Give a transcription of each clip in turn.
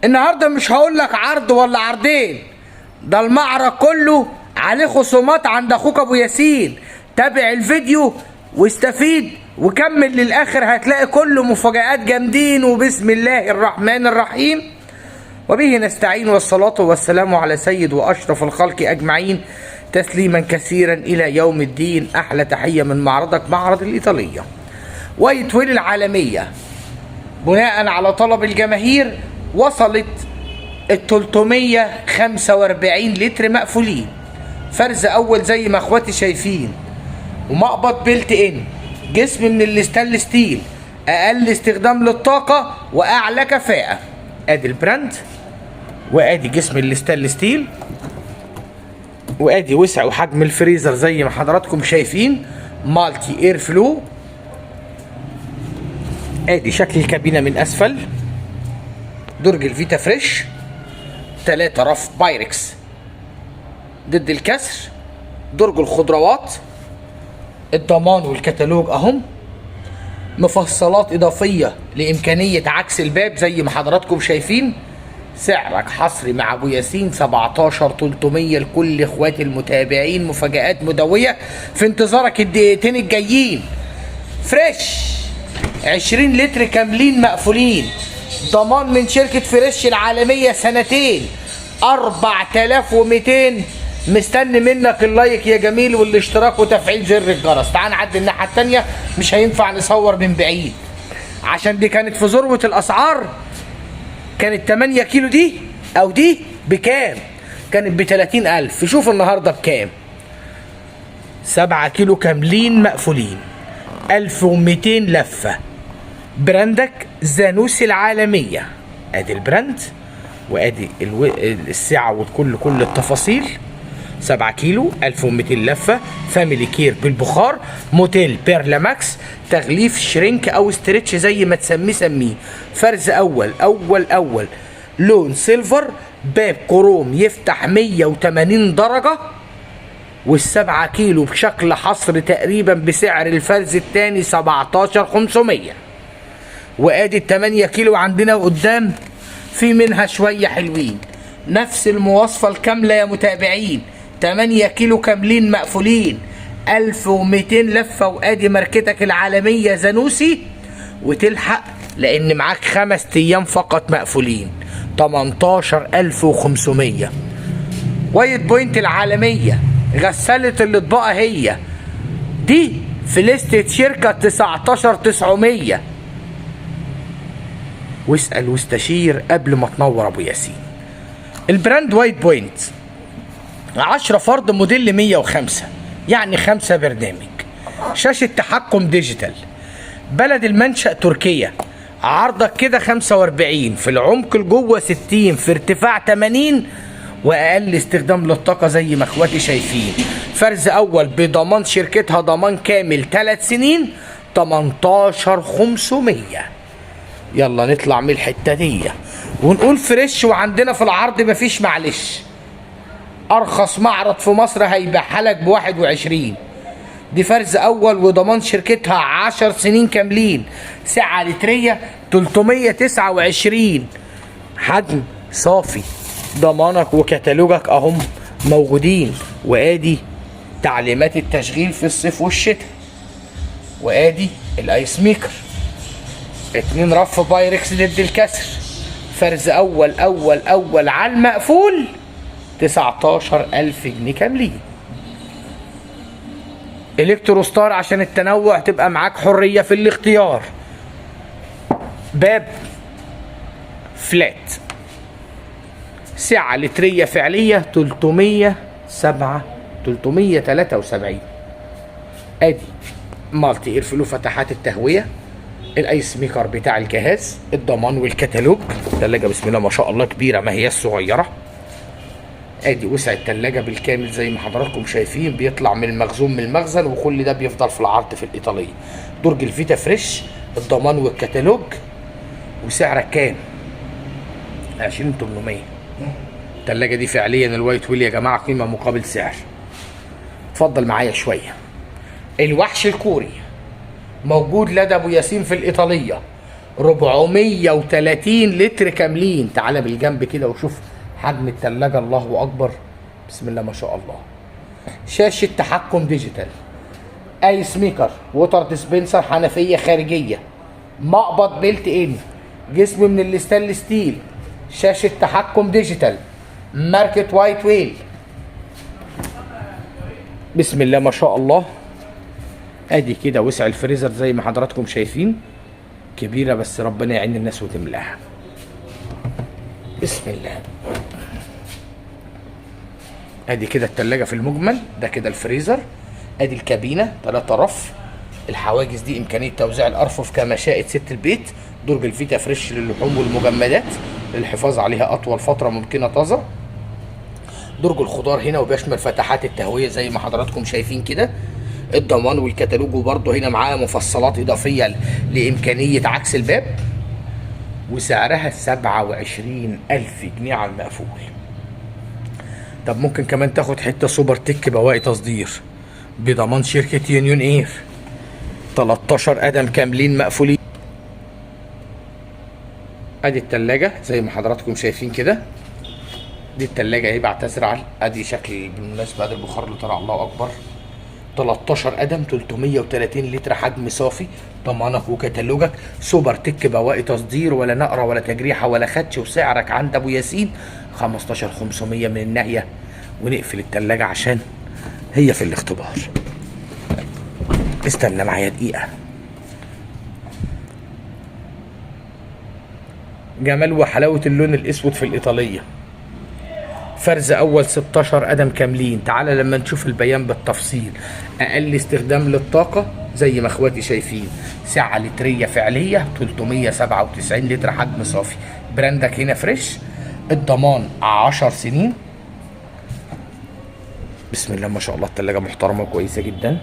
النهارده مش هقول لك عرض ولا عرضين، ده المعرض كله عليه خصومات عند اخوك ابو ياسين. تابع الفيديو واستفيد وكمل للاخر، هتلاقي كله مفاجآت جامدين. وبسم الله الرحمن الرحيم وبه نستعين، والصلاة والسلام على سيد واشرف الخلق اجمعين، تسليما كثيرا الى يوم الدين. احلى تحية من معرضك معرض الايطالية وايت ويل العالمية. بناء على طلب الجماهير وصلت ال 345 لتر مقفولين، فرز اول زي ما اخواتي شايفين، ومقبض بيلت ان، جسم من الستانلس ستيل، اقل استخدام للطاقه واعلى كفاءه. ادي البراند، وادي جسم الستانلس ستيل، وادي وسع وحجم الفريزر زي ما حضراتكم شايفين، مالتي اير فلو. ادي شكل الكابينه من اسفل، درج الفيتا فريش، 3 رف بايركس ضد الكسر، درج الخضروات، الضمان والكتالوج اهم، مفصلات اضافيه لامكانيه عكس الباب زي ما حضراتكم شايفين. سعرك حصري مع ابو ياسين 17300 لكل اخواتي المتابعين، مفاجآت مدويه في انتظارك الدقيقتين الجايين. فريش 20 لتر كاملين مقفولين، ضمان من شركة فريش العالمية سنتين، 4200. مستني منك اللايك يا جميل والاشتراك وتفعيل زر الجرس. تعال نعدي الناحية التانية، مش هينفع نصور من بعيد عشان دي كانت في ذروة الأسعار. كانت 8 كيلو دي أو دي بكام؟ كانت ب 30,000. شوف النهاردة بكام؟ 7 كيلو كاملين مقفولين، 1200 لفة، براندك زانوسي العالمية. ادي البراند، وادي السعة وكل التفاصيل. 7 كيلو 1200 لفة، فاميلي كير بالبخار، موتيل بيرلاماكس، تغليف شرينك او ستريتش زي ما تسميه سميه. فرز اول لون سيلفر، باب كروم يفتح 180 درجة، والسبعة كيلو بشكل حصر تقريبا بسعر الفرز التاني 17500. وادي ال8 كيلو عندنا قدام، في منها شويه حلوين، نفس المواصفه الكامله يا متابعين. 8 كيلو كاملين مقفولين، 1200 لفه، وادي ماركتك العالميه زانوسي. وتلحق لان معاك 5 ايام فقط مقفولين، 18500. وايت بوينت العالميه، غساله الاطباق هي دي في لستة شركه 19900. واسأل واستشير قبل ما تنور ابو ياسين. البراند وايت بوينت 10 فرد، موديل 105، يعني 5 برنامج، شاشة تحكم ديجيتال، بلد المنشأ تركيا. عرضك كده 45 في العمق لجوه، 60 في ارتفاع 80، واقل استخدام للطاقة زي ما اخواتي شايفين. فرز اول بضمان شركتها، ضمان كامل 3 سنين، 18500. يلا نطلع من الحته دي ونقول فريش. وعندنا في العرض مفيش معلش، ارخص معرض في مصر هيبيعها لك ب21. دي فرز اول وضمان شركتها 10 سنين كاملين، سعه لتريه 329، حجم صافي، ضمانك وكتالوجك اهم موجودين. وادي تعليمات التشغيل في الصيف والشتاء، وادي الايس ميكر، 2 رف بايركس ضد الكسر. فرز اول على المقفول 19000 جنيه كاملين. الكترو ستار عشان التنوع تبقى معاك حرية في الاختيار. باب فلات، سعة لترية فعلية 373. ادي مالتي اير فلو، فتحات التهوية، الايس ميكر بتاع الجهاز، الضمان والكتالوج. التلاجة بسم الله ما شاء الله كبيرة، ما هي الصغيرة. ادي وسع التلاجة بالكامل زي ما حضراتكم شايفين، بيطلع من المخزون من المخزن، وكل ده بيفضل في العرض في الايطالية. درج الفيتا فريش، الضمان والكتالوج. وسعرك كام؟ 20800. التلاجة دي فعليا الوايت ويل يا جماعة، قيمة مقابل سعر. اتفضل معايا شوية. الوحش الكوري موجود لدى ابو ياسين في الايطاليه، 430 لتر كاملين. تعالى بالجنب كده وشوف حجم التلاجة، الله اكبر، بسم الله ما شاء الله. شاشة تحكم ديجيتال، ايس ميكر، ووتر ديسبنسر، حنفية خارجية، مقبض بيلت ان، جسم من الستانلس ستيل، شاشة تحكم ديجيتال، ماركة وايت ويل، بسم الله ما شاء الله. ادي كده وسع الفريزر زي ما حضراتكم شايفين، كبيرة بس ربنا يعين الناس وتملاها. بسم الله. ادي كده التلاجة في المجمل، ده كده الفريزر، ادي الكابينة 3 رف، الحواجز دي امكانية توزيع الارفف كما شاءت ست البيت، درج الفيتا فريش للحوم والمجمدات للحفاظ عليها اطول فترة ممكنة طازة، درج الخضار هنا وبيشمل فتحات التهوية زي ما حضراتكم شايفين كده، الضمان والكتالوج، وبرضه هنا معاه مفصلات اضافية لامكانية عكس الباب، وسعرها 27,000 جنيه على المقفول. طب ممكن كمان تاخد حته سوبر تك بواقي تصدير بضمان شركه يونيون اير، 13 قدم كاملين مقفولين. ادي التلاجة زي ما حضراتكم شايفين كده، دي التلاجة اهي بعتذر، ادي شكل بالمناسبه، ادي البخار اللي طلع، الله اكبر، 13 قدم 330 لتر حجم صافي، ضمانك وكتالوجك، سوبر تك بواقي تصدير، ولا نقره ولا تجريحه ولا خدش، وسعرك عند ابو ياسين 15,500 من الناحيه. ونقفل التلاجة عشان هي في الاختبار. استنى معايا دقيقه. جمال وحلاوه اللون الاسود في الايطاليه، فرز اول 16 قدم كاملين. تعالى لما نشوف البيان بالتفصيل. اقل استخدام للطاقه زي ما اخواتي شايفين، سعه لتريه فعليه 397 لتر حجم صافي، براندك هنا فريش، الضمان 10 سنين. بسم الله ما شاء الله، التلاجة محترمه وكويسه جدا.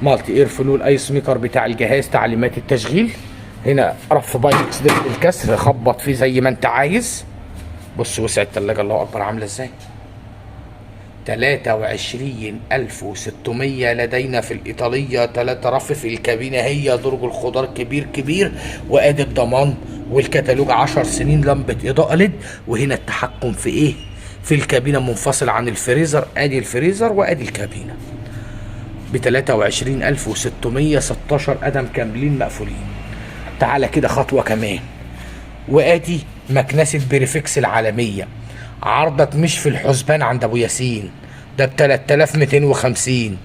مالتي اير فلو، الايس ميكر بتاع الجهاز، تعليمات التشغيل، هنا رف بايركس ضد الكسر، خبط فيه زي ما انت عايز. بص وسع التلاجة الله اكبر عامله ازاي، 23,600 لدينا في الايطاليه، 3 رف في الكابينه، هي درج الخضار كبير كبير، وادي الضمان والكتالوج 10 سنين، لمبه اضاءه ليد، وهنا التحكم في ايه، في الكابينه منفصل عن الفريزر، ادي الفريزر وادي الكابينه، ب 23,600، 16 قدم كاملين مقفولين. تعالى كده خطوه كمان، وادي مكنسه بريفكس العالميه، عرضك مش في الحسبان عند ابو ياسين، ده ب 3250،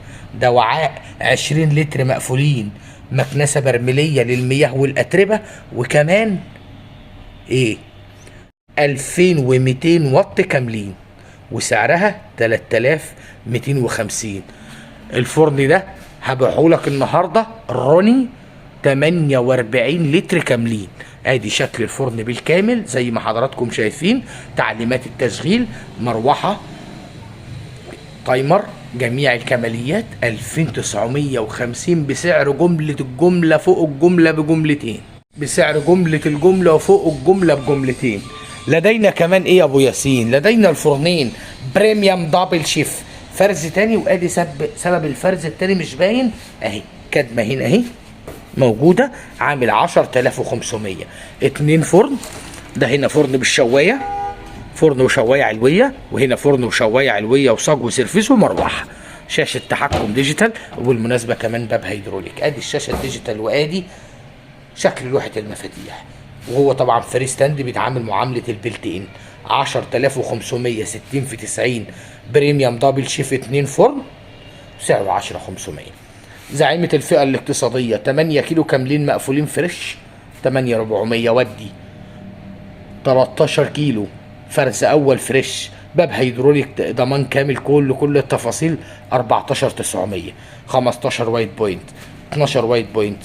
ده وعاء 20 لتر مقفولين، مكنسه برميليه للمياه والاتربه، وكمان ايه 2200 واط كاملين، وسعرها 3250. الفرن ده هبيعهولك النهارده روني 48 لتر كاملين. ادي شكل الفرن بالكامل زي ما حضراتكم شايفين، تعليمات التشغيل، مروحه، تايمر، جميع الكماليات، 2950 بسعر جمله الجمله فوق الجمله بجملتين، بسعر جمله الجمله وفوق الجمله بجملتين. لدينا كمان ايه يا ابو ياسين؟ لدينا الفرنين بريميوم دبل شيف، فرز تاني، وادي سبب الفرز التاني مش باين اهي، كدمه هنا اهي موجوده، عامل 10,500. 2 فرن، ده هنا فرن بالشوايه، فرن وشوايه علويه، وهنا فرن وشوايه علويه وصاج وسيرفيس ومروحه، شاشه تحكم ديجيتال، وبالمناسبه كمان باب هيدروليك. ادي الشاشه الديجيتال، وادي شكل لوحه المفاتيح، وهو طبعا فري ستاند بيتعامل معامله البلت ان. 10,500، 60 في 90، بريميوم دبل شيف، 2 فرن، سعره 10,500. زعيمة الفئة الاقتصادية، 8 كيلو كاملين مقفولين فريش، 8,400. ودي 13 كيلو فرز أول فريش، باب هيدروليك، ضمان كامل، كل التفاصيل، 14,900. 15 وايت بوينت، 12 وايت بوينت،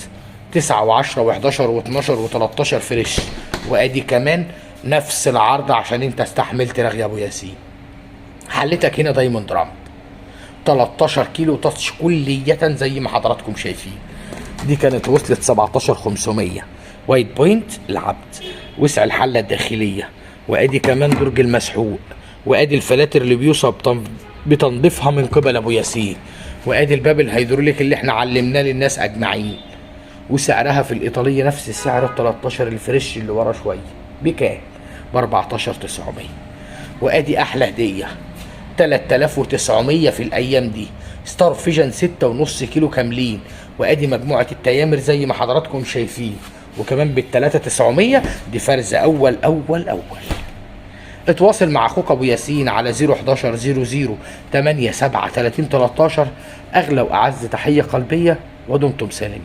9 و10 و11 و12 و13 فريش. وادي كمان نفس العرض عشان انت استحملت رغي ابو ياسين. حلتك هنا دايموند رامب، 13 كيلو تاتش كلية زي ما حضراتكم شايفين. دي كانت وصلت 17,500. وايت بوينت العبد، وسع الحلة الداخلية، وادي كمان درج المسحوق، وادي الفلاتر اللي بيوصى بتنظيفها من قبل ابو ياسين، وادي الباب الهيدروليك اللي احنا علمناه للناس اجمعين. وسعرها في الايطاليه نفس السعر ال 13 الفريش اللي ورا شويه. بكام؟ ب 14900. وادي احلى هديه 3900 في الايام دي. ستار فيجن 6.5 كيلو كاملين. وادي مجموعه التيامر زي ما حضراتكم شايفين، وكمان بال 3900 دي فرزه اول. اتواصل مع اخوك ابو ياسين على 011 00 87 30 13. اغلى واعز تحيه قلبيه ودمتم سالمين.